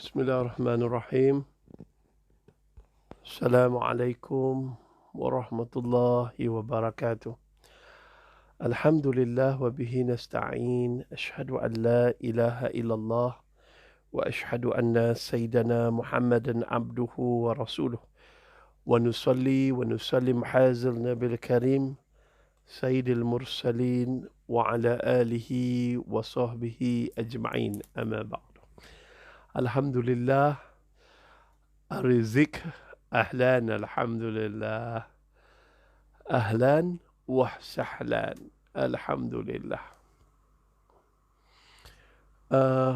Bismillahirrahmanirrahim. Assalamualaikum warahmatullahi wabarakatuh. Alhamdulillah wa bihi nasta'in. Ashhadu an la ilaha illallah wa ashhadu anna sayyidana Muhammadan abduhu wa rasuluh. Wa nusalli wa nusallim hazil nabil karim sayyidil mursalin wa ala alihi wa sahbihi ajma'in. Amma ba'du. Alhamdulillah. Rizik ahlan, alhamdulillah. Ahlan wa sahlan, alhamdulillah.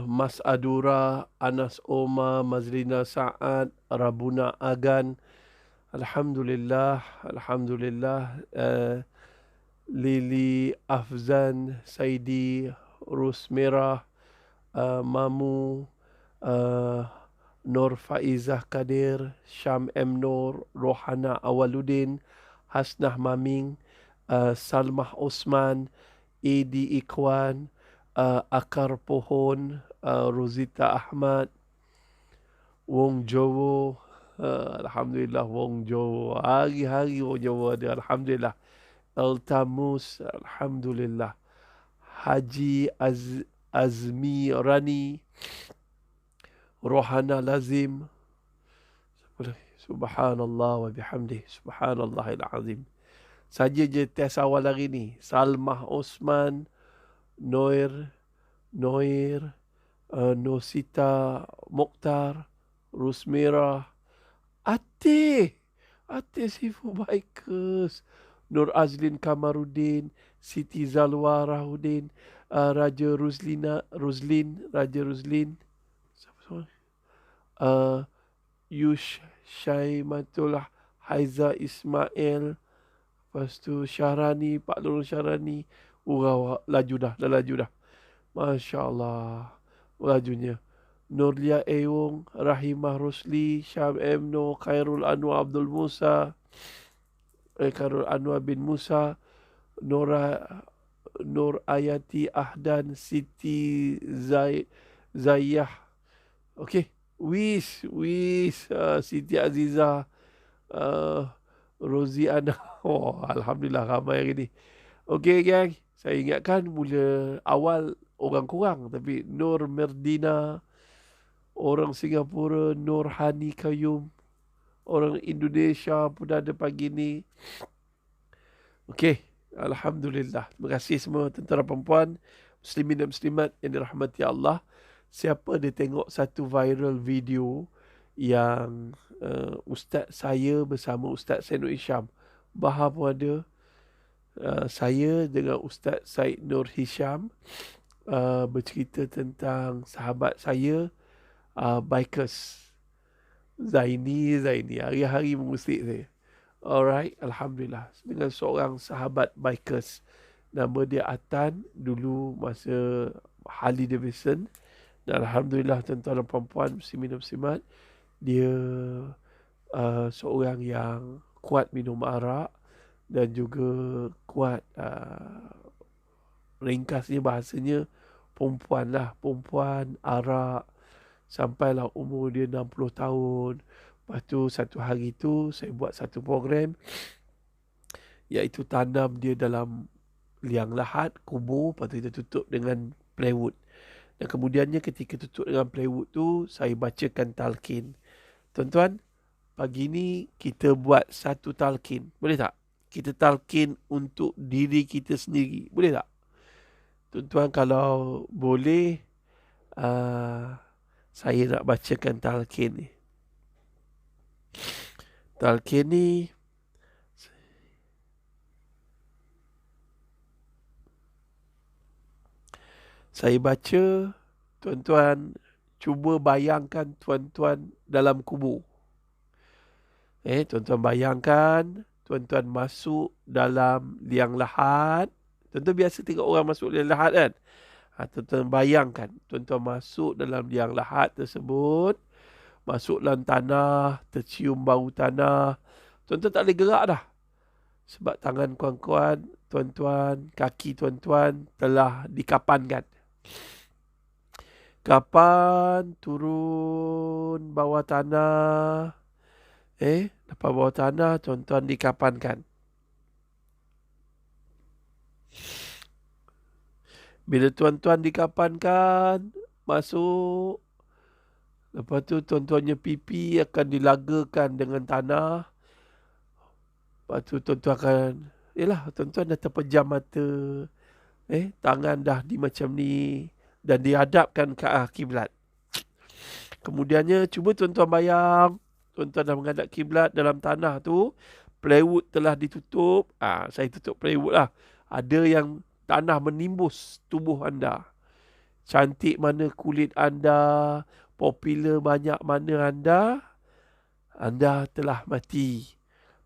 Mas Adura, Anas Oma, Mazlina Sa'ad, Rabuna Agan, alhamdulillah, alhamdulillah. Lili Afzan, Saidi, Rusmira, Mamu, Nur Faizah Kadir, Syam M. Nur, Rohana Awaluddin, Hasnah Maming, Salmah Osman, Edi Ikwan, Akar Pohon, Rosita Ahmad, Wong Jowo, alhamdulillah Wong Jowo, hari-hari Wong Jowo ada, alhamdulillah. Eltamus, alhamdulillah. Haji Azmi Rani, Rohana Lazim, subhanallah wa bihamdih, subhanallahil azim. Saja je test awal hari ni. Salmah Osman, Noir, Nosita Mokhtar, Rusmira, Ate Sifu Bikers, Nur Azlin Kamaruddin, Siti Zalwarahudin, Raja Roslin, Yush Syaimatul Haiza Ismail, lepas tu Syahrani, Pak Nurul Syahrani. Laju dah. Masya Allah, lajunya. Nurlia Ewong, Rahimah Rosli, Syam M. No, Khairul Anwar Abdul Musa, Khairul Anwar bin Musa, Nur Ayati Ahdan, Siti Zayah. Okey. Wis, Siti Aziza, Rozi Ana. Oh, alhamdulillah ramai hari ni. Okey, gang. Saya ingatkan mula awal orang kurang, tapi Nur Merdina, orang Singapura, Nur Hani Kayum, orang Indonesia pun ada pagi ni. Okey, alhamdulillah. Terima kasih semua tentera perempuan, muslimin dan muslimat yang dirahmati Allah. Siapa dia tengok satu viral video yang Ustaz saya bersama Ustaz Said Nur Hisham. Bahar pun ada. Saya dengan Ustaz Said Nur Hisham bercerita tentang sahabat saya, bikers. Zaini. Hari-hari mengusik saya. Alright, alhamdulillah. Dengan seorang sahabat bikers. Nama dia Atan. Dulu masa Harley Davidson. Dan alhamdulillah tuan-tuan dan puan-puan, muslimin dan muslimat, dia seorang yang kuat minum arak dan juga kuat, ringkasnya bahasanya, perempuan arak, sampailah umur dia 60 tahun. Lepas tu satu hari tu saya buat satu program, iaitu tanam dia dalam liang lahat, kubur, lepas tu kita tutup dengan plywood. Dan kemudiannya ketika tutup dengan plywood tu, saya bacakan talqin. Tuan-tuan, pagi ni kita buat satu talqin. Boleh tak? Kita talqin untuk diri kita sendiri. Boleh tak? Tuan-tuan, kalau boleh, saya nak bacakan talqin ni. Talqin ni saya baca, tuan-tuan cuba bayangkan tuan-tuan dalam kubur. Tuan-tuan bayangkan, tuan-tuan masuk dalam liang lahat. Tuan-tuan biasa tengok orang masuk liang lahat kan? Tuan-tuan bayangkan, tuan-tuan masuk dalam liang lahat tersebut, masuk dalam tanah, tercium bau tanah. Tuan-tuan tak boleh gerak dah. Sebab tangan kawan-kawan, tuan-tuan, kaki tuan-tuan telah dikapankan. Kapan turun bawah tanah? Dapat bawah tanah, tuan-tuan dikapankan. Bila tuan-tuan dikapankan, masuk. Lepas tu tuan-tuannya pipi akan dilagakan dengan tanah. Lepas tu tuan-tuan akan, tuan-tuan dah terpejam mata. Tangan dah di macam ni. Dan dihadapkan ke arah kiblat. Kemudiannya, cuba tuan-tuan bayang. Tuan-tuan dah menghadap kiblat dalam tanah tu. Plywood telah ditutup. Saya tutup plywood lah. Ada yang tanah menimbus tubuh anda. Cantik mana kulit anda. Popular banyak mana anda telah mati.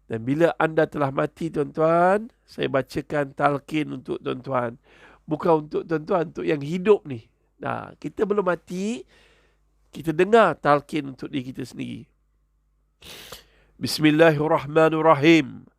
Dan bila anda telah mati, tuan-tuan, saya bacakan talqin untuk tuan-tuan. Bukan untuk tuan-tuan, untuk yang hidup ni. Kita belum mati, kita dengar talqin untuk diri kita sendiri. Bismillahirrahmanirrahim.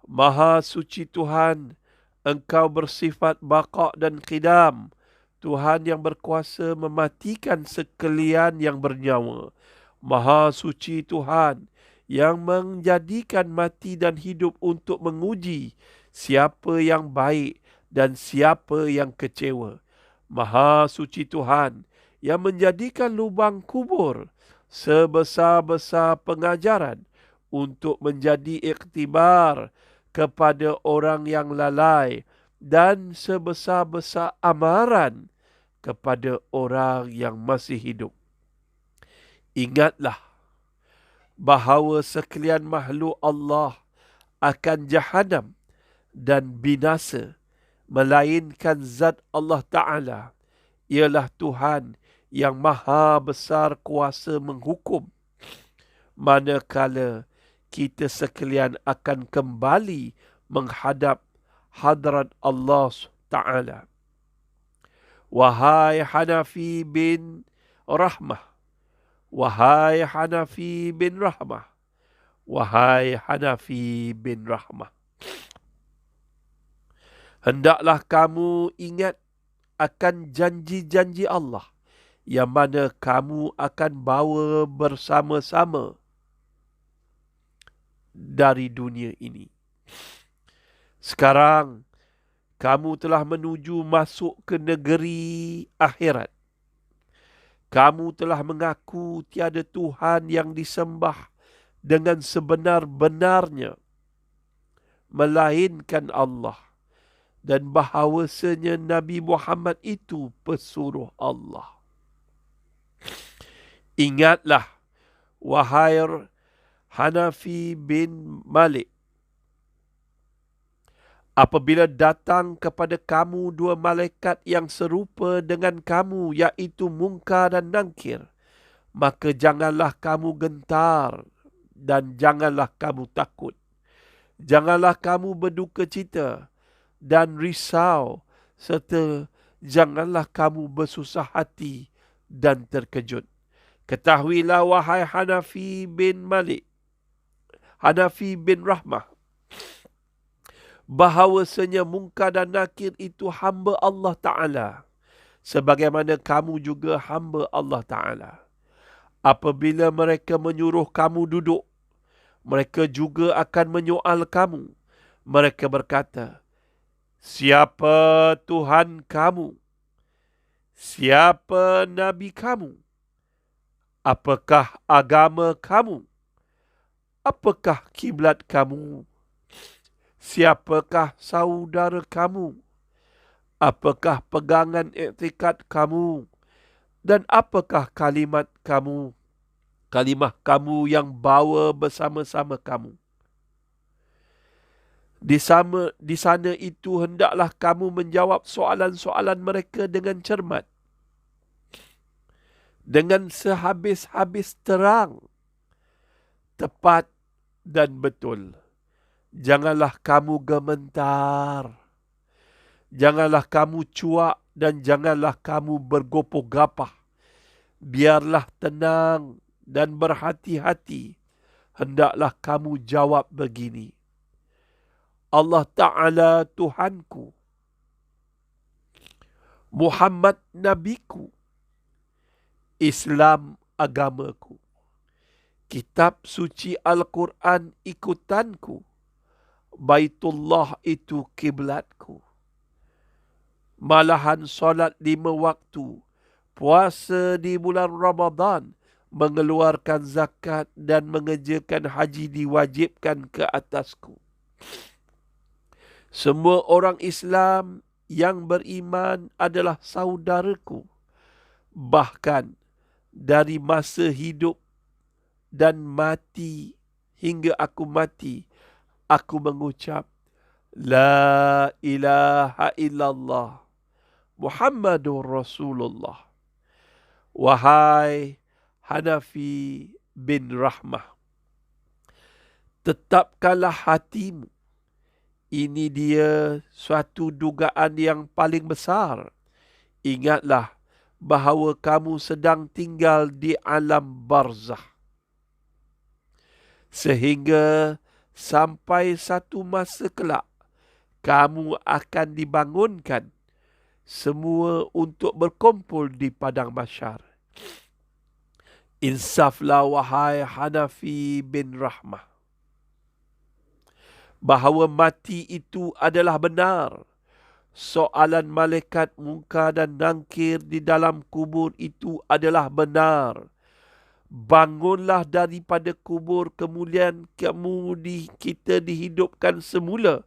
Maha suci Tuhan, Engkau bersifat baqa' dan qidam. Tuhan yang berkuasa mematikan sekalian yang bernyawa. Maha suci Tuhan yang menjadikan mati dan hidup untuk menguji siapa yang baik dan siapa yang kecewa. Maha suci Tuhan yang menjadikan lubang kubur sebesar-besar pengajaran untuk menjadi iktibar kepada orang yang lalai dan sebesar-besar amaran kepada orang yang masih hidup. Ingatlah bahawa sekalian makhluk Allah akan jahanam dan binasa, melainkan zat Allah Ta'ala ialah Tuhan yang maha besar kuasa menghukum, manakala kita sekalian akan kembali menghadap hadrat Allah Ta'ala. Wahai Hanafi bin Rahmah, wahai Hanafi bin Rahmah, wahai Hanafi bin Rahmah. Hendaklah kamu ingat akan janji-janji Allah yang mana kamu akan bawa bersama-sama dari dunia ini. Sekarang, kamu telah menuju masuk ke negeri akhirat. Kamu telah mengaku tiada Tuhan yang disembah dengan sebenar-benarnya, melainkan Allah. Dan bahawasanya Nabi Muhammad itu pesuruh Allah. Ingatlah, wahai Hanafi bin Malik, apabila datang kepada kamu dua malaikat yang serupa dengan kamu, iaitu Munkar dan Nakir, maka janganlah kamu gentar dan janganlah kamu takut. Janganlah kamu berduka cita dan risau, serta janganlah kamu bersusah hati dan terkejut. Ketahuilah wahai Hanafi bin Malik, Hanafi bin Rahmah, bahawasanya Munkar dan Nakir itu hamba Allah Ta'ala, sebagaimana kamu juga hamba Allah Ta'ala. Apabila mereka menyuruh kamu duduk, mereka juga akan menyoal kamu. Mereka berkata, siapa Tuhan kamu? Siapa Nabi kamu? Apakah agama kamu? Apakah kiblat kamu? Siapakah saudara kamu? Apakah pegangan iktikad kamu? Dan apakah kalimat kamu? Kalimah kamu yang bawa bersama-sama kamu. Di sana itu hendaklah kamu menjawab soalan-soalan mereka dengan cermat, dengan sehabis-habis terang, tepat dan betul. Janganlah kamu gementar, janganlah kamu cuak dan janganlah kamu bergopoh-gapah. Biarlah tenang dan berhati-hati. Hendaklah kamu jawab begini, Allah Ta'ala Tuhanku, Muhammad Nabiku, Islam agamaku. Kitab suci Al-Quran ikutanku. Baitullah itu kiblatku. Malahan solat 5 waktu, puasa di bulan Ramadan, mengeluarkan zakat dan mengerjakan haji diwajibkan ke atasku. Semua orang Islam yang beriman adalah saudaraku. Bahkan dari masa hidup dan mati hingga aku mati, aku mengucap La ilaha illallah Muhammadur Rasulullah. Wahai Hanafi bin Rahmah, tetapkanlah hatimu. Ini dia suatu dugaan yang paling besar. Ingatlah bahawa kamu sedang tinggal di alam barzah. Sehingga sampai satu masa kelak, kamu akan dibangunkan semua untuk berkumpul di padang mahsyar. Insaflah wahai Hanafi bin Rahmah, bahawa mati itu adalah benar. Soalan malaikat Munkar dan Nakir di dalam kubur itu adalah benar. Bangunlah daripada kubur, kemudian kita dihidupkan semula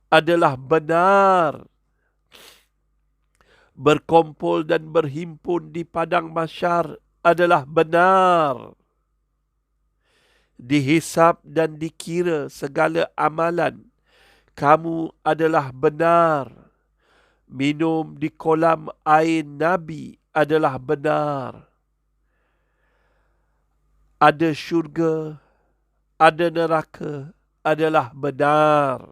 adalah benar. Berkumpul dan berhimpun di padang mahsyar adalah benar. Dihisap dan dikira segala amalan kamu adalah benar. Minum di kolam air Nabi adalah benar. Ada syurga, ada neraka adalah benar.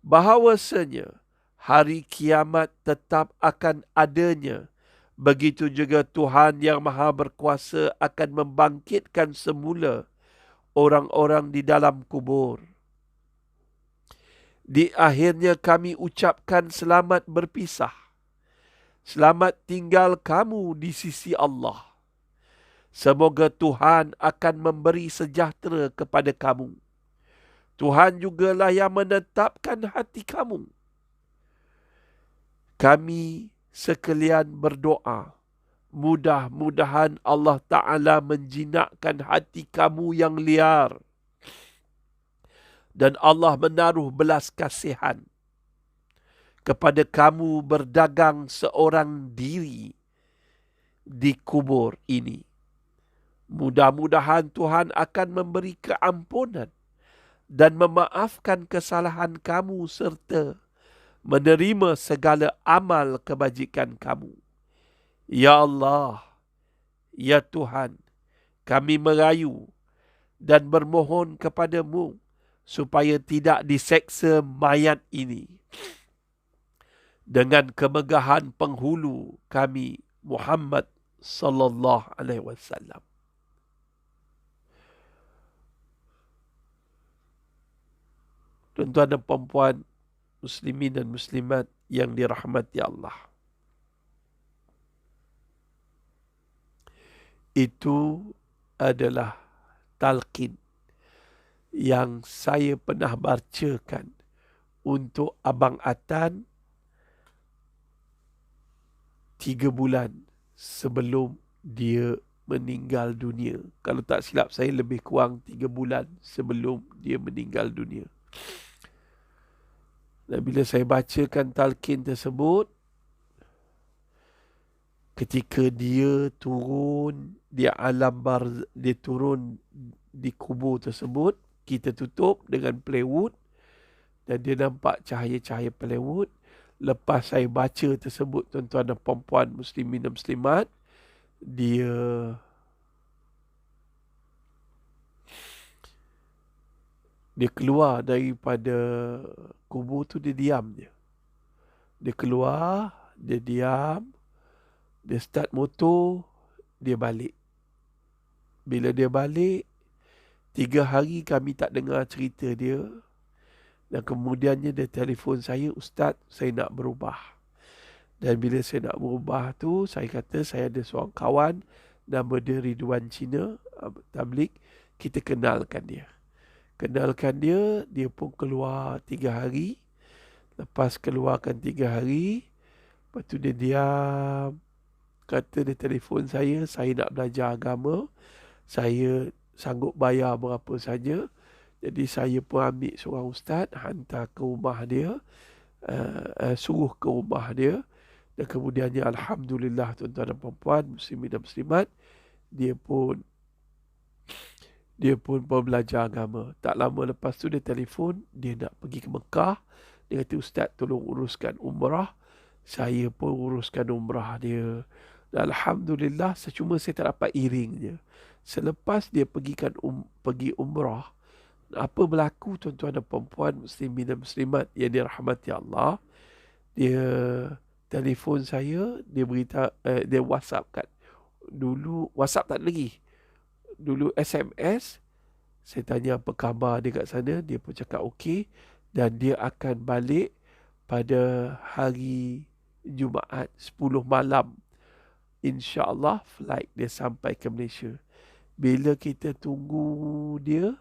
Bahawasanya hari kiamat tetap akan adanya. Begitu juga Tuhan yang Maha Berkuasa akan membangkitkan semula orang-orang di dalam kubur. Di akhirnya kami ucapkan selamat berpisah. Selamat tinggal kamu di sisi Allah. Semoga Tuhan akan memberi sejahtera kepada kamu. Tuhan jugalah yang menetapkan hati kamu. Kami sekalian berdoa, mudah-mudahan Allah Ta'ala menjinakkan hati kamu yang liar. Dan Allah menaruh belas kasihan kepada kamu berdagang seorang diri di kubur ini. Mudah-mudahan Tuhan akan memberi keampunan dan memaafkan kesalahan kamu serta menerima segala amal kebajikan kamu. Ya Allah, ya Tuhan, kami merayu dan bermohon kepadamu supaya tidak diseksa mayat ini dengan kemegahan penghulu kami Muhammad sallallahu alaihi wasallam. Tuan-tuan dan puan-puan, muslimin dan muslimat yang dirahmati Allah. Itu adalah talqin yang saya pernah bacakan untuk Abang Atan 3 bulan sebelum dia meninggal dunia. Kalau tak silap saya, lebih kurang 3 bulan sebelum dia meninggal dunia. Dan bila saya bacakan talqin tersebut, ketika dia turun di alam dia turun di kubur tersebut, kita tutup dengan plywood dan dia nampak cahaya-cahaya plywood. Lepas saya baca tersebut, tuan-tuan dan puan-puan, muslimin dan muslimat, dia keluar daripada kubur tu, dia diam je. Dia keluar, dia diam, dia start motor, dia balik. Bila dia balik, 3 hari kami tak dengar cerita dia. Dan kemudiannya dia telefon saya, Ustaz, saya nak berubah. Dan bila saya nak berubah tu, saya kata saya ada seorang kawan, nama dia Ridwan Cina, tabligh. Kita kenalkan dia. Dia pun keluar 3 hari. Lepas keluarkan 3 hari, lepas tu dia diam. Kata dia telefon saya nak belajar agama. Saya sanggup bayar berapa saja. Jadi saya pun ambil seorang ustaz, hantar ke rumah dia, suruh ke rumah dia. Dan kemudiannya alhamdulillah tuan-tuan dan puan-puan, muslimin dan muslimat, dia pun belajar agama. Tak lama lepas tu dia telefon, dia nak pergi ke Mekah. Dia kata, ustaz tolong uruskan umrah. Saya pun uruskan umrah dia. Dan alhamdulillah, cuma saya tak dapat iringnya. Selepas dia pergi umrah, apa berlaku tuan-tuan dan puan-puan, muslimin dan muslimat yang dirahmati Allah, dia telefon saya, dia WhatsApp kat. Dulu WhatsApp tak ada lagi. Dulu SMS. Saya tanya apa khabar dia kat sana, dia pun cakap okey, dan dia akan balik pada hari Jumaat 10 malam. InsyaAllah flight dia sampai ke Malaysia. Bila kita tunggu dia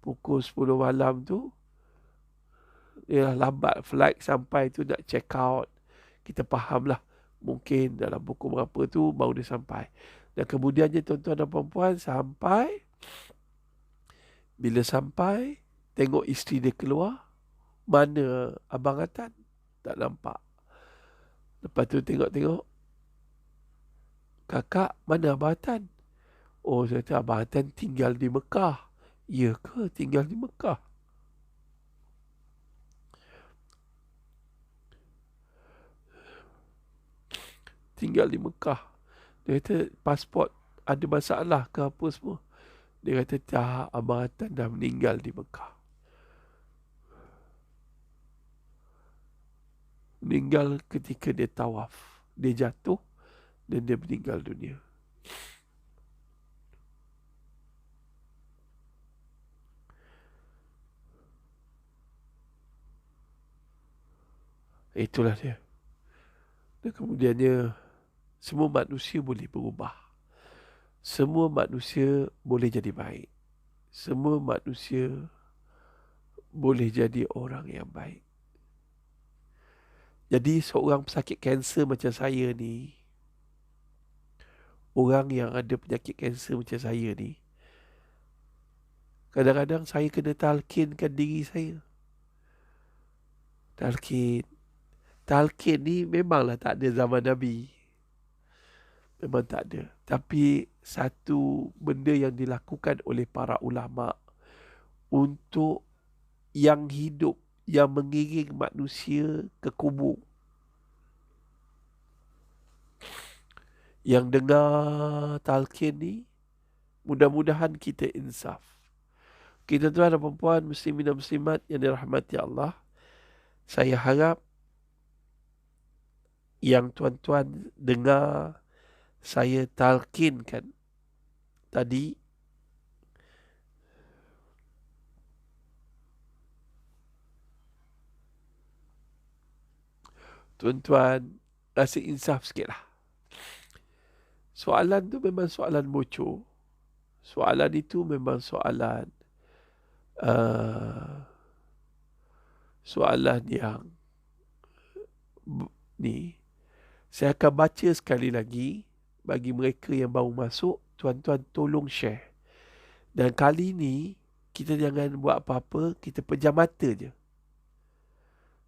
pukul 10 malam tu, dia lambat flight sampai tu, nak check out. Kita faham lah, mungkin dalam pukul berapa tu baru dia sampai. Dan kemudiannya tuan-tuan dan puan-puan sampai. Bila sampai, tengok isteri dia keluar. Mana Abang Atan? Tak nampak. Lepas tu tengok-tengok. Kakak, mana Abang Atan? Oh, saya kata Abang Atan tinggal di Mekah. Ya ke tinggal di Mekah? Tinggal di Mekah. Dia kata pasport ada masalah ke apa semua. Dia kata tak, Abang Atan dah meninggal di Mekah. Meninggal ketika dia tawaf. Dia jatuh dan dia meninggal dunia. Itulah dia. Dan kemudiannya, semua manusia boleh berubah. Semua manusia boleh jadi baik. Semua manusia boleh jadi orang yang baik. Jadi seorang pesakit kanser macam saya ni, orang yang ada penyakit kanser macam saya ni, kadang-kadang saya kena talkinkan diri saya. Talkin ni memanglah tak ada zaman Nabi. Memang tak ada. Tapi satu benda yang dilakukan oleh para ulama untuk yang hidup, yang mengiring manusia ke kubur. Yang dengar talqin ni, mudah-mudahan kita insaf. Kita tuan dan perempuan, muslimin dan muslimat yang dirahmati Allah, saya harap yang tuan-tuan dengar saya talqinkan tadi, tuan-tuan rasa insaf sikit lah. Soalan tu memang soalan bocor. Soalan itu memang soalan soalan yang ni. Saya akan baca sekali lagi. Bagi mereka yang baru masuk, tuan-tuan tolong share. Dan kali ni kita jangan buat apa-apa, kita pejam mata je.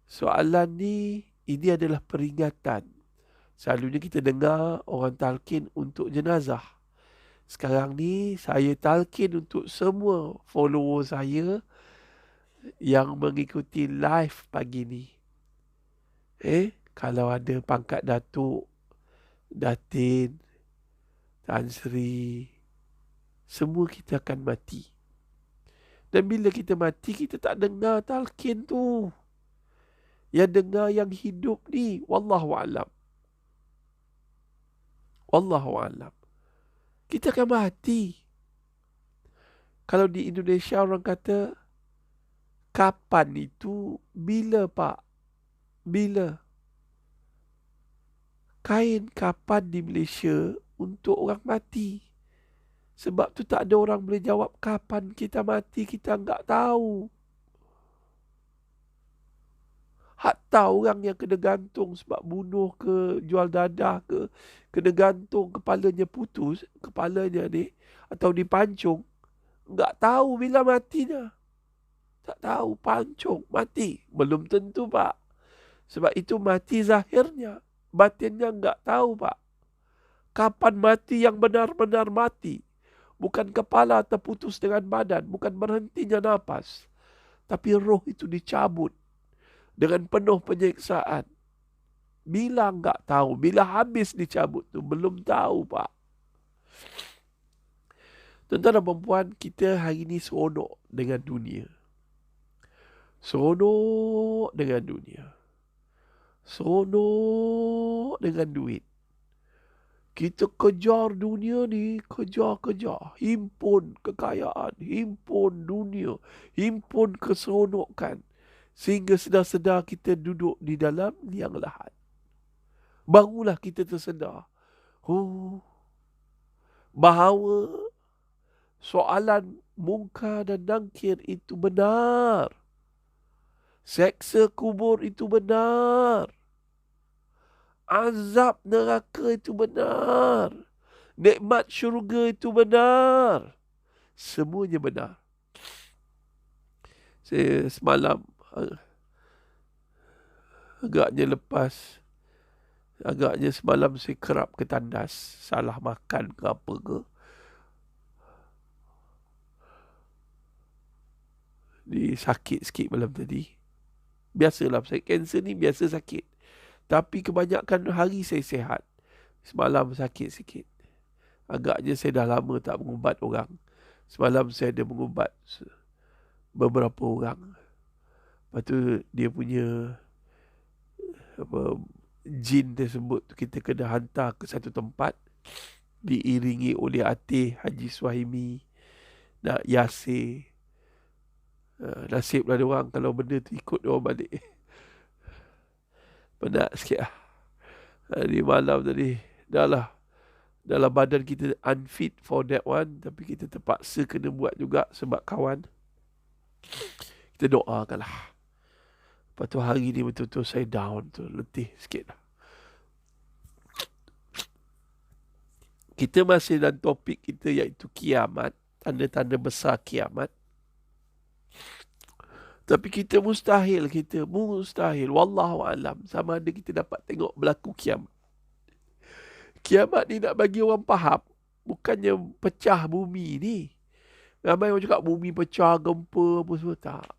Soalan ni, ini adalah peringatan. Selalunya kita dengar orang talqin untuk jenazah. Sekarang ni saya talqin untuk semua follower saya yang mengikuti live pagi ni. Kalau ada pangkat Datuk, Datin, Tan Sri, semua kita akan mati. Dan bila kita mati, kita tak dengar talqin tu. Yang dengar yang hidup ni, wallahu alam. Wallahu alam. Kita akan mati. Kalau di Indonesia orang kata, kapan itu? Bila, Pak? Bila? kain kapan di Malaysia untuk orang mati. Sebab tu tak ada orang boleh jawab kapan kita mati, kita enggak tahu. Hatta orang yang kena gantung sebab bunuh ke, jual dadah ke, kena gantung kepalanya putus, kepalanya ni, atau dipancung, enggak tahu bila matinya. Tak tahu, pancung, mati. Belum tentu, Pak. Sebab itu mati zahirnya. Batinnya enggak tahu, Pak. Kapan mati yang benar-benar mati. Bukan kepala terputus dengan badan. Bukan berhentinya nafas. Tapi roh itu dicabut dengan penuh penyiksaan. Bila enggak tahu. Bila habis dicabut tu belum tahu, Pak. Tuan-tuan dan perempuan, kita hari ini seronok dengan dunia. Seronok dengan dunia. Seronok dengan duit. Kita kejar dunia ni, kejar-kejar. Himpun kekayaan, himpun dunia, himpun keseronokan. Sehingga sedar-sedar kita duduk di dalam liang lahat. Barulah kita tersedar. Bahawa soalan mungkar dan nakir itu benar. Seksa kubur itu benar. Azab neraka itu benar. Nikmat syurga itu benar. Semuanya benar. Saya semalam agaknya semalam saya kerap ke tandas. Salah makan ke apa ke. Dia sakit sikit malam tadi. Biasalah, saya kanser ni biasa sakit. Tapi kebanyakan hari saya sihat. Semalam sakit sikit. Agaknya saya dah lama tak mengubat orang. Semalam saya ada mengubat beberapa orang. Lepas tu dia punya jin tersebut kita kena hantar ke satu tempat. Diiringi oleh Atih Haji Suhaimi, nak Yasir. Nasiblah dia orang kalau benda tu ikut dia orang balik. Penat sikit lah. Hari malam tadi dah dalam badan kita unfit for that one. Tapi kita terpaksa kena buat juga sebab kawan. Kita doakan lah. Lepas tu hari ni betul-betul saya down tu. Letih sikit lah. Kita masih dalam topik kita iaitu kiamat. Tanda-tanda besar kiamat. Tapi kita mustahil. Wallahu alam. Sama ada kita dapat tengok berlaku kiamat. Kiamat ni nak bagi orang faham. Bukannya pecah bumi ni. Ramai orang cakap bumi pecah, gempa, apa semua. Tak.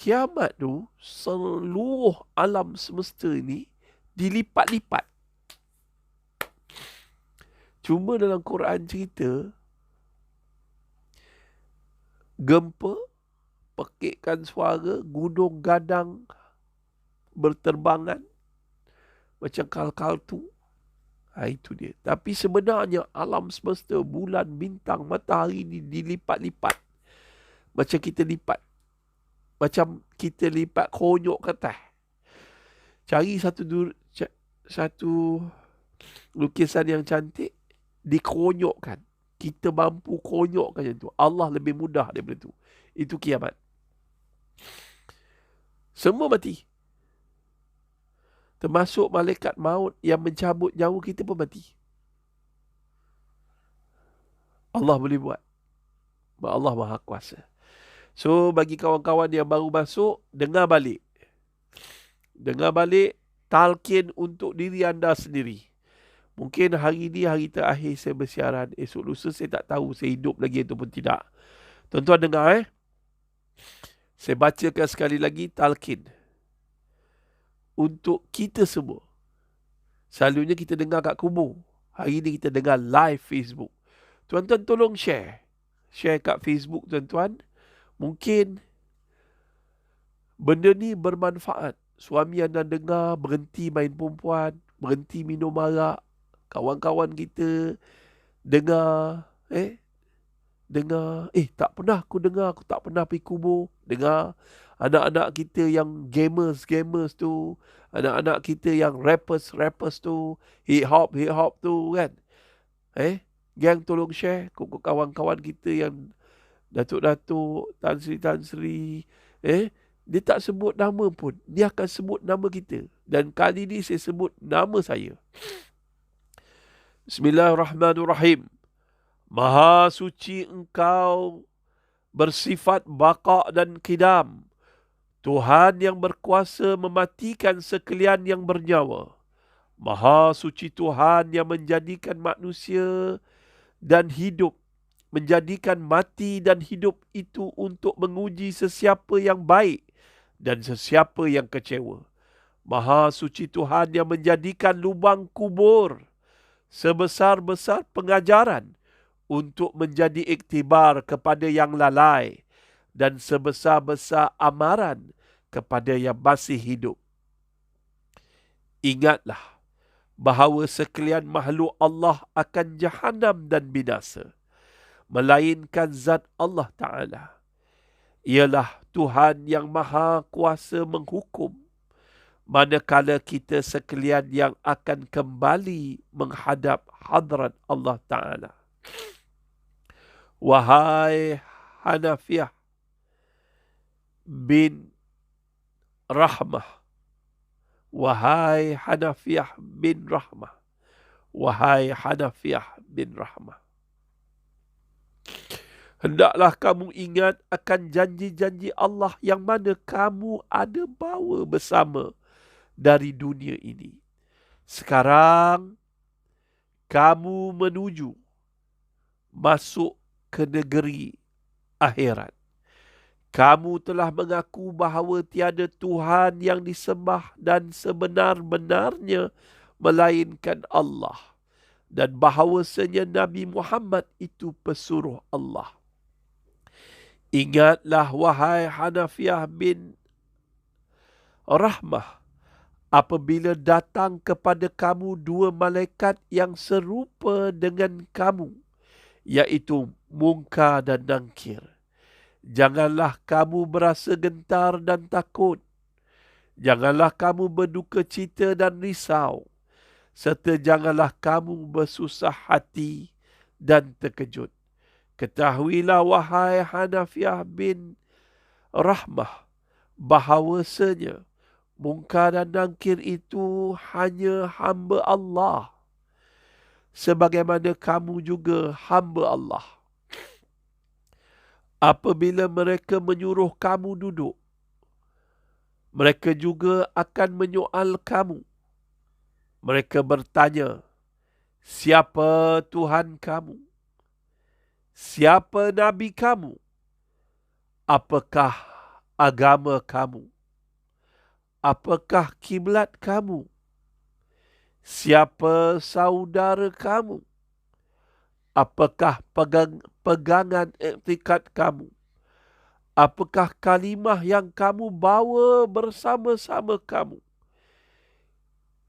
Kiamat tu, seluruh alam semesta ni dilipat-lipat. Cuma dalam Quran cerita, gempa, pekikkan suara, gunung gadang berterbangan macam kalkaltu. Itu dia. Tapi sebenarnya alam semesta, bulan, bintang, matahari ni dilipat-lipat. Macam kita lipat konyok ke atas. Cari satu lukisan yang cantik, dikonyokkan. Kita mampu konyokkan macam tu. Allah lebih mudah daripada tu. Itu kiamat. Semua mati. Termasuk malaikat maut yang mencabut nyawa kita pun mati. Allah boleh buat. Allah Maha Kuasa. So, bagi kawan-kawan yang baru masuk, dengar balik. Dengar balik talqin untuk diri anda sendiri. Mungkin hari ini hari terakhir saya bersiaran. Esok lusa saya tak tahu saya hidup lagi ataupun tidak. Tuan-tuan dengar Saya bacakan sekali lagi talqin untuk kita semua. Selalunya kita dengar kat kubur. Hari ini kita dengar live Facebook. Tuan-tuan tolong share. Share kat Facebook tuan-tuan. Mungkin benda ni bermanfaat. Suami anda dengar, berhenti main perempuan, berhenti minum arak. Kawan-kawan kita dengar, tak pernah aku dengar, aku tak pernah pergi kubur. Dengar, anak-anak kita yang gamers tu, anak-anak kita yang rappers tu, hip hop tu kan. Gang tolong share kawan-kawan kita yang Datuk-Datuk, Tan Sri, dia tak sebut nama pun. Dia akan sebut nama kita. Dan kali ni saya sebut nama saya. Bismillahirrahmanirrahim. Maha suci Engkau, bersifat baqa' dan qidam. Tuhan yang berkuasa mematikan sekalian yang bernyawa. Maha suci Tuhan yang menjadikan manusia dan hidup, menjadikan mati dan hidup itu untuk menguji sesiapa yang baik dan sesiapa yang kecewa. Maha suci Tuhan yang menjadikan lubang kubur sebesar-besar pengajaran untuk menjadi iktibar kepada yang lalai dan sebesar-besar amaran kepada yang masih hidup. Ingatlah bahawa sekalian makhluk Allah akan jahannam dan binasa, melainkan zat Allah Ta'ala. Ialah Tuhan yang maha kuasa menghukum, manakala kita sekalian yang akan kembali menghadap hadrat Allah Ta'ala. Wahai Hanafiah bin Rahmah, wahai Hanafiah bin Rahmah, wahai Hanafiah bin Rahmah, hendaklah kamu ingat akan janji-janji Allah yang mana kamu ada bawa bersama dari dunia ini. Sekarang kamu menuju masuk ke negeri akhirat. Kamu telah mengaku bahawa tiada Tuhan yang disembah dan sebenar-benarnya melainkan Allah, dan bahawasanya Nabi Muhammad itu pesuruh Allah. Ingatlah wahai Hanafiah bin Rahmah, apabila datang kepada kamu dua malaikat yang serupa dengan kamu, iaitu Munkar dan Nakir, janganlah kamu berasa gentar dan takut. Janganlah kamu berduka cita dan risau, serta janganlah kamu bersusah hati dan terkejut. Ketahuilah wahai Hanafiah bin Rahmah, bahawasanya Munkar dan Nakir itu hanya hamba Allah, sebagaimana kamu juga hamba Allah. Apabila mereka menyuruh kamu duduk, mereka juga akan menyoal kamu. Mereka bertanya, siapa Tuhan kamu? Siapa Nabi kamu? Apakah agama kamu? Apakah kiblat kamu? Siapa saudara kamu? Apakah pegangan iktikad kamu? Apakah kalimah yang kamu bawa bersama-sama kamu?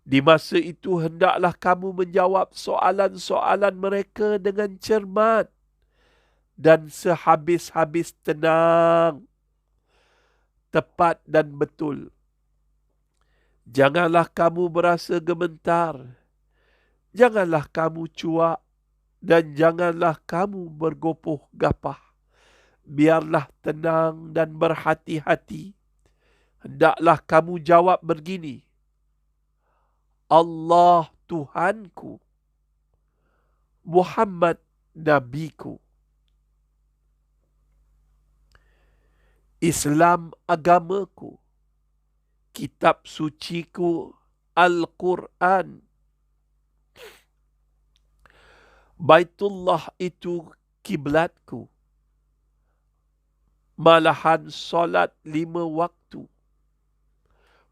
Di masa itu hendaklah kamu menjawab soalan-soalan mereka dengan cermat dan sehabis-habis tenang, tepat dan betul. Janganlah kamu berasa gementar, janganlah kamu cuak, dan janganlah kamu bergopoh gapah. Biarlah tenang dan berhati-hati. Hendaklah kamu jawab begini: Allah Tuhanku, Muhammad Nabiku, Islam agamaku, kitab suciku Al-Quran, Baitullah itu kiblatku, malahan solat 5 waktu,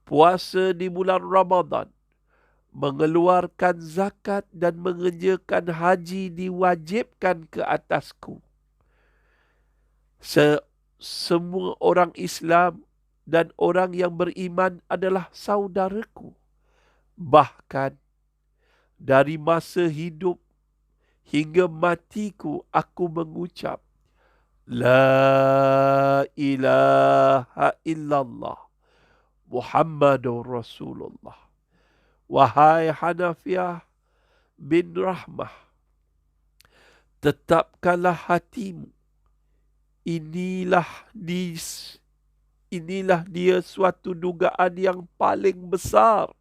puasa di bulan Ramadan, mengeluarkan zakat dan mengerjakan haji diwajibkan ke atasku. Semua orang Islam dan orang yang beriman adalah saudaraku. Bahkan dari masa hidup hingga matiku aku mengucap La ilaha illallah Muhammadur Rasulullah. Wahai Hanafiah bin Rahmah, tetapkanlah hatimu. Inilah dia suatu dugaan yang paling besar.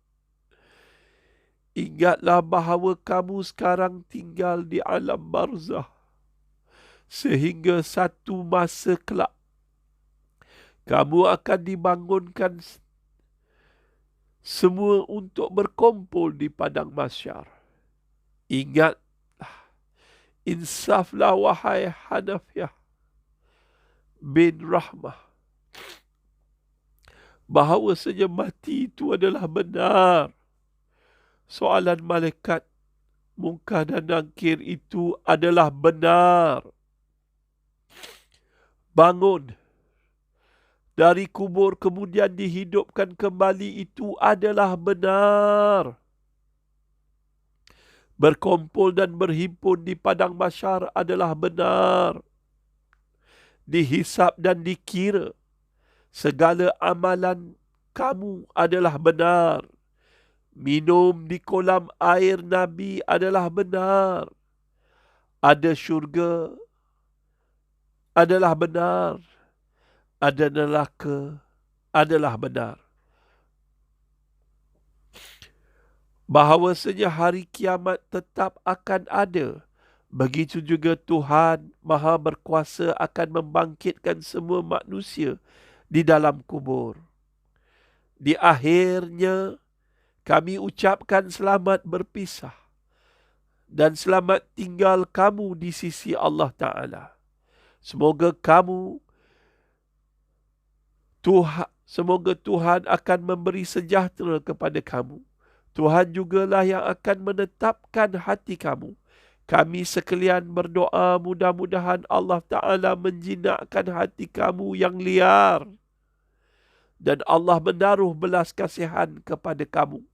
Ingatlah bahawa kamu sekarang tinggal di alam barzah. Sehingga satu masa kelak, kamu akan dibangunkan semua untuk berkumpul di padang mahsyar. Ingatlah, insaflah wahai Hanafiah bin Rahmah, bahawasanya mati itu adalah benar. Soalan malaikat Munkar dan Nakir itu adalah benar. Bangun dari kubur kemudian dihidupkan kembali itu adalah benar. Berkumpul dan berhimpun di padang mahsyar adalah benar. Dihisap dan dikira segala amalan kamu adalah benar. Minum di kolam air Nabi adalah benar. Ada syurga adalah benar. Ada neraka adalah benar. Bahawasanya hari kiamat tetap akan ada. Begitu juga Tuhan Maha Berkuasa akan membangkitkan semua manusia di dalam kubur. Di akhirnya kami ucapkan selamat berpisah dan selamat tinggal kamu di sisi Allah Ta'ala. Semoga Tuhan akan memberi sejahtera kepada kamu. Tuhan jugalah yang akan menetapkan hati kamu. Kami sekalian berdoa mudah-mudahan Allah Ta'ala menjinakkan hati kamu yang liar. Dan Allah menaruh belas kasihan kepada kamu.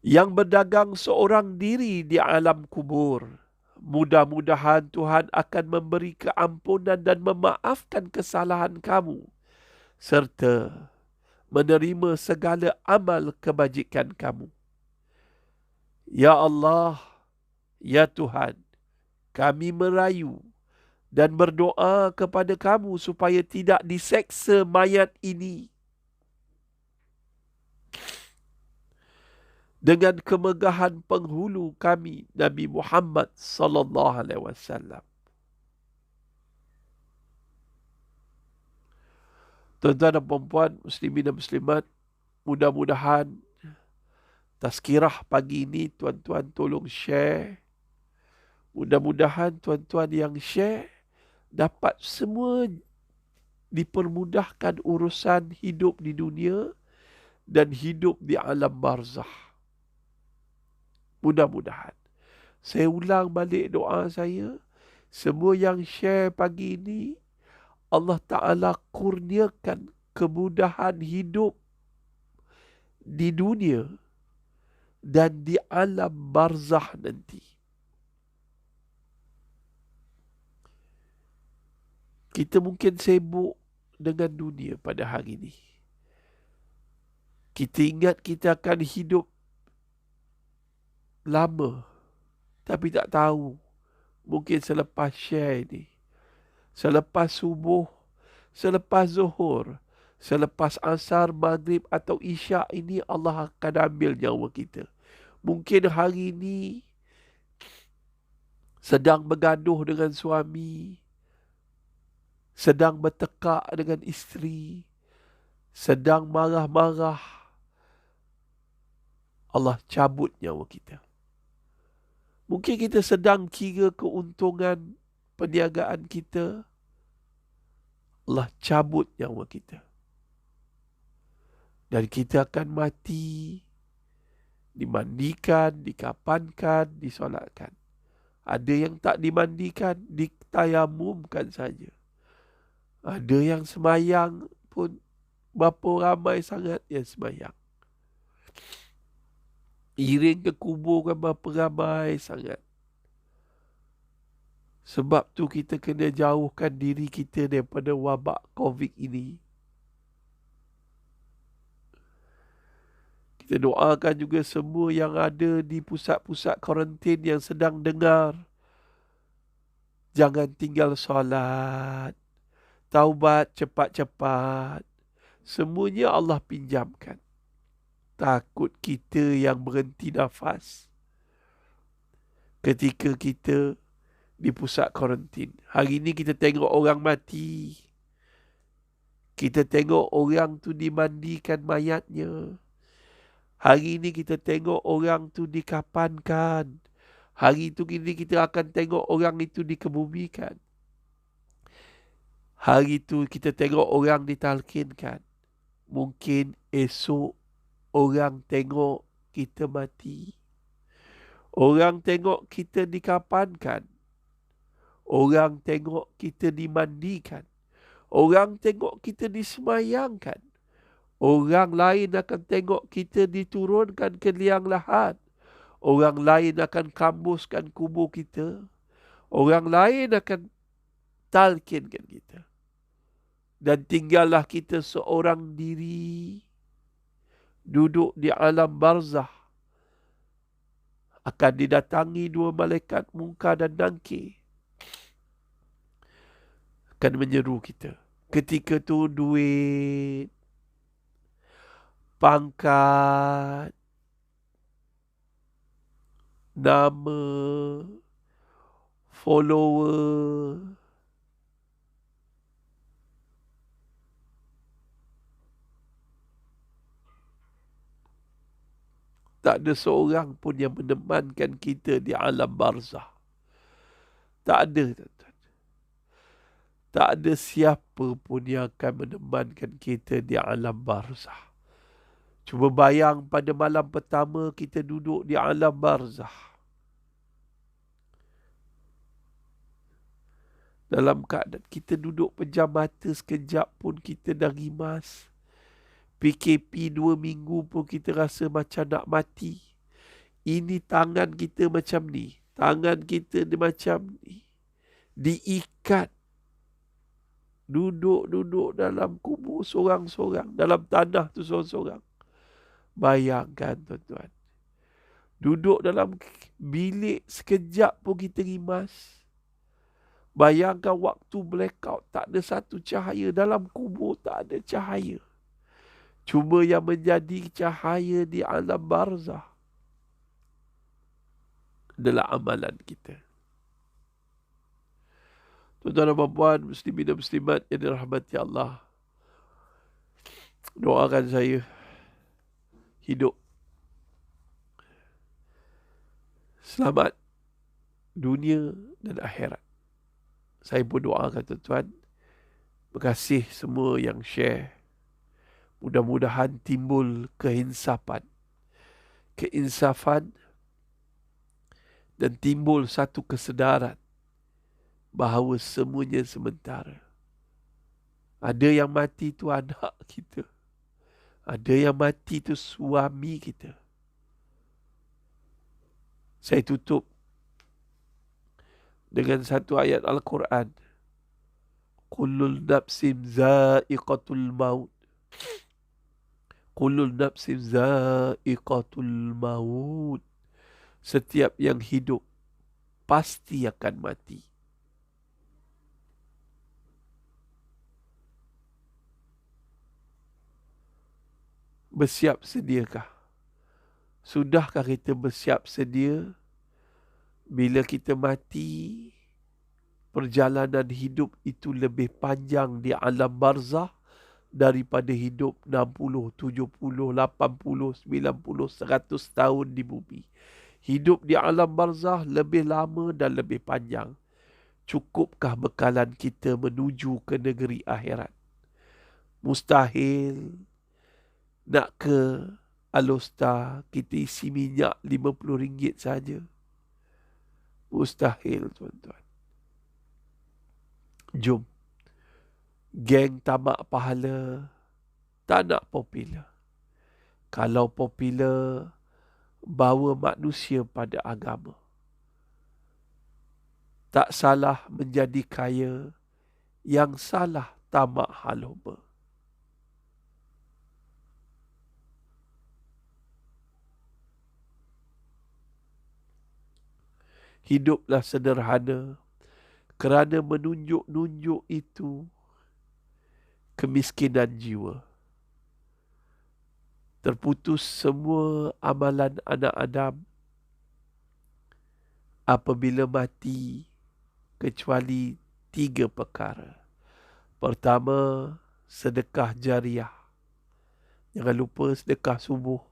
Yang berdagang seorang diri di alam kubur. Mudah-mudahan Tuhan akan memberi keampunan dan memaafkan kesalahan kamu. Serta menerima segala amal kebajikan kamu. Ya Allah, ya Tuhan, kami merayu dan berdoa kepada kamu supaya tidak diseksa mayat ini dengan kemegahan penghulu kami Nabi Muhammad sallallahu alaihi wasallam. Tuan-tuan dan puan-puan, muslimin dan muslimat, mudah-mudahan tazkirah pagi ini tuan-tuan tolong share. Mudah-mudahan tuan-tuan yang share dapat semua dipermudahkan urusan hidup di dunia dan hidup di alam barzah. Mudah-mudahan. Saya ulang balik doa saya. Semua yang share pagi ini, Allah Ta'ala kurniakan kemudahan hidup di dunia dan di alam barzah nanti. Kita mungkin sibuk dengan dunia pada hari ini. Kita ingat kita akan hidup lama, tapi tak tahu. Mungkin selepas share ini, selepas subuh, selepas zuhur, selepas asar, maghrib atau isyak ini, Allah akan ambil nyawa kita. Mungkin hari ini sedang bergaduh dengan suami, sedang bertekak dengan isteri, sedang marah-marah, Allah cabut nyawa kita. Mungkin kita sedang kira keuntungan perniagaan kita, Allah cabut nyawa kita. Dan kita akan mati, dimandikan, dikapankan, disolatkan. Ada yang tak dimandikan, ditayamumkan saja. Ada yang semayang pun berapa ramai sangat yang semayang. Iring ke kubur kan berapa ramai sangat. Sebab tu kita kena jauhkan diri kita daripada wabak COVID ini. Kita doakan juga semua yang ada di pusat-pusat kuarantin yang sedang dengar. Jangan tinggal solat. Taubat cepat-cepat. Semuanya Allah pinjamkan. Takut kita yang berhenti nafas ketika kita di pusat kuarantin. Hari ini kita tengok orang mati. Kita tengok orang tu dimandikan mayatnya. Hari ini kita tengok orang tu dikapankan. Hari itu kita akan tengok orang itu dikebumikan. Hari itu kita tengok orang ditalkinkan. Mungkin esok orang tengok kita mati. Orang tengok kita dikapankan. Orang tengok kita dimandikan. Orang tengok kita disemayangkan. Orang lain akan tengok kita diturunkan ke liang lahat. Orang lain akan kambuskan kubur kita. Orang lain akan talkinkan kita. Dan tinggallah kita seorang diri. Duduk di alam barzah. Akan didatangi dua malaikat Munkar dan Nakir. Akan menyeru kita. Ketika tu duit, pangkat, nama, follower, tak ada seorang pun yang menemankan kita di alam barzah. Tak ada, tuan-tuan. Tak ada siapa pun yang akan menemankan kita di alam barzah. Cuba bayang pada malam pertama kita duduk di alam barzah. Dalam keadaan kita duduk pejam mata sekejap pun kita dah rimas. PKP 2 minggu pun kita rasa macam nak mati. Ini tangan kita macam ni. Tangan kita macam ni. Diikat. Duduk dalam kubur sorang-sorang. Dalam tanah tu sorang-sorang. Bayangkan tuan-tuan. Duduk dalam bilik sekejap pun kita rimas. Bayangkan waktu blackout. Tak ada satu cahaya. Dalam kubur tak ada cahaya. Cuma yang menjadi cahaya di alam barzah adalah amalan kita. Tuan-tuan dan puan, muslimin dan muslimat yang dirahmati Allah. Doakan saya hidup selamat dunia dan akhirat. Saya pun doakan tuan-tuan. Terima kasih semua yang share. Mudah-mudahan timbul keinsafan dan timbul satu kesedaran bahawa semuanya sementara. Ada yang mati itu anak kita. Ada yang mati itu suami kita. Saya tutup dengan satu ayat Al-Quran. Kullul nafsin za'iqatul maut. Kullul nafsin za'iqatul maut. Setiap yang hidup pasti akan mati. Bersiap sediakah? Sudahkah kita bersiap sedia? Bila kita mati, perjalanan hidup itu lebih panjang di alam barzah daripada hidup 60, 70, 80, 90, 100 tahun di bumi. Hidup di alam barzah lebih lama dan lebih panjang. Cukupkah bekalan kita menuju ke negeri akhirat? Mustahil nak ke Alostar kita isi minyak RM50 saja. Mustahil, tuan-tuan. Jom. Geng tamak pahala tak nak popular. Kalau popular, bawa manusia pada agama. Tak salah menjadi kaya, yang salah tamak haloba. Hiduplah sederhana, kerana menunjuk-nunjuk itu kemiskinan jiwa. Terputus semua amalan anak Adam apabila mati, kecuali 3 perkara. Pertama, sedekah jariah. Jangan lupa sedekah subuh.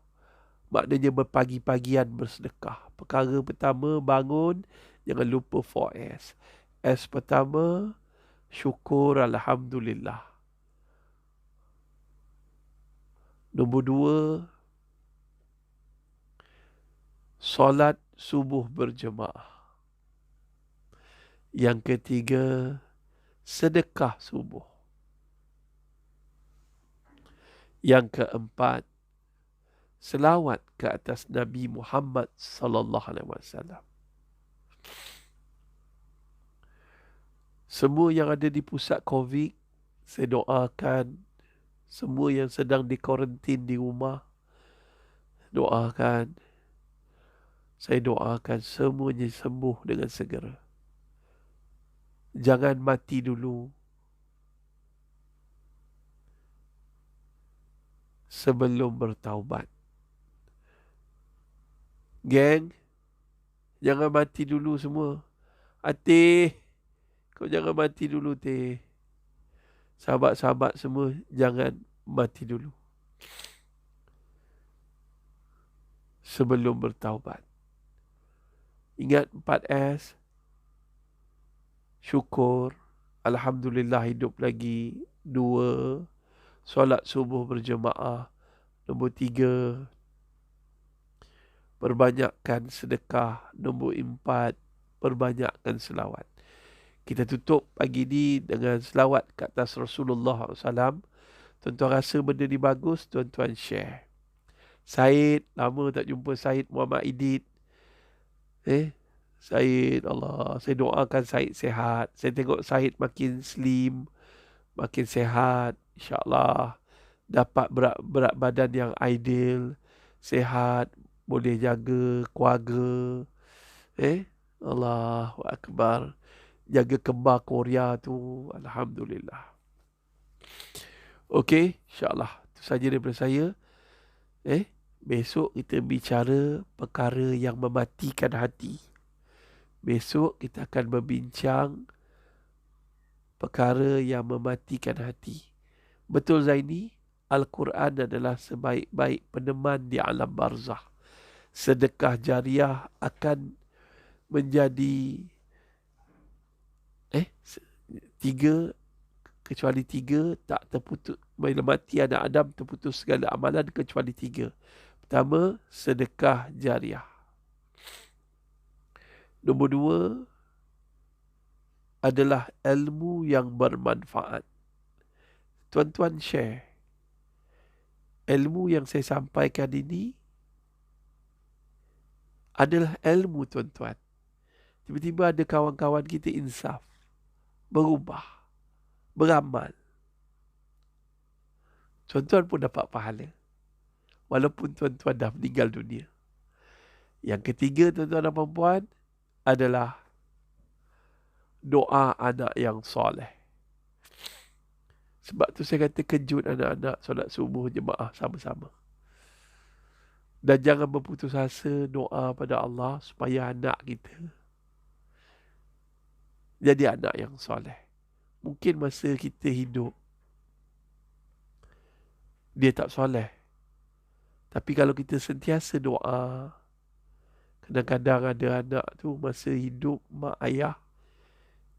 Maknanya berpagi-pagian bersedekah. Perkara pertama, bangun. Jangan lupa 4S. S pertama, syukur Alhamdulillah. Nombor 2, solat subuh berjemaah. Yang ketiga, sedekah subuh. Yang keempat, selawat ke atas Nabi Muhammad sallallahu alaihi wasallam. Semua yang ada di pusat COVID, saya doakan semua yang sedang dikarantin di rumah, saya doakan semuanya sembuh dengan segera. Jangan mati dulu sebelum bertaubat. Geng, jangan mati dulu semua. Atih, kau jangan mati dulu, teh. Sahabat-sahabat semua, jangan mati dulu sebelum bertaubat. Ingat 4S. Syukur, Alhamdulillah hidup lagi. 2, solat subuh berjemaah. Nombor 3, perbanyakkan sedekah. Nombor 4, perbanyakkan selawat. Kita tutup pagi ni dengan selawat ke atas Rasulullah SAW. Tuan-tuan rasa benda ni bagus, tuan-tuan share. Syed, lama tak jumpa Syed Muhammad Idit. Syed, Allah, saya doakan Syed sihat. Saya tengok Syed makin slim, makin sihat. InsyaAllah dapat berat badan yang ideal, sihat, boleh jaga keluarga. Allahu Akbar. Jaga kembar Korea tu. Alhamdulillah. Okey, insyaAllah. Itu saja daripada saya. Besok kita bicara perkara yang mematikan hati. Besok kita akan berbincang perkara yang mematikan hati. Betul Zaini? Al-Quran adalah sebaik-baik peneman di alam barzah. Sedekah jariah akan menjadi 3, kecuali 3 tak terputus. Bila mati anak Adam terputus segala amalan kecuali 3. Pertama, sedekah jariah. Nombor 2 adalah ilmu yang bermanfaat. Tuan-tuan share. Ilmu yang saya sampaikan ini adalah ilmu tuan-tuan. Tiba-tiba ada kawan-kawan kita insaf, berubah, beramal. Tuan-tuan pun dapat pahala. Walaupun tuan-tuan dah meninggal dunia. Yang ketiga tuan-tuan dan puan-puan adalah doa anak yang soleh. Sebab tu saya kata kejut anak-anak solat subuh jemaah sama-sama. Dan jangan berputus asa, doa pada Allah supaya anak kita jadi anak yang soleh. Mungkin masa kita hidup dia tak soleh. Tapi kalau kita sentiasa doa, kadang-kadang ada anak tu masa hidup mak ayah,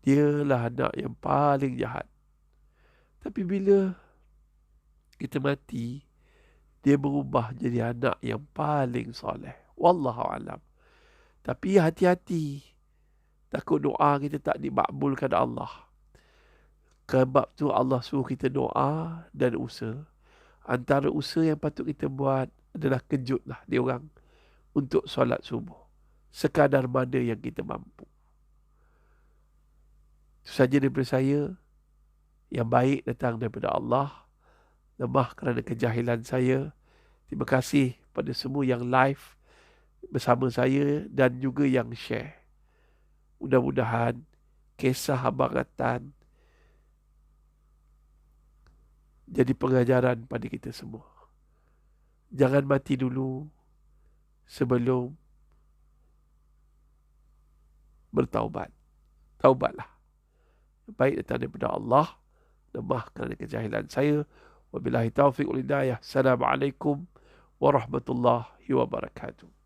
dialah anak yang paling jahat. Tapi bila kita mati, dia berubah jadi anak yang paling soleh. Wallahualam. Tapi hati-hati. Takut doa kita tak dimakbulkan Allah. Sebab tu Allah suruh kita doa dan usaha. Antara usaha yang patut kita buat adalah kejutlah dia orang untuk solat subuh. Sekadar mana yang kita mampu. Itu saja daripada saya. Yang baik datang daripada Allah. Lemah kerana kejahilan saya. Terima kasih pada semua yang live bersama saya dan juga yang share. Mudah-mudahan kisah Abang Atan jadi pengajaran pada kita semua. Jangan mati dulu sebelum bertaubat. Taubatlah. Baik datang daripada Allah. Lemah kerana kejahilan saya. Wabillahi taufiq wal hidayah. Assalamualaikum warahmatullahi wabarakatuh.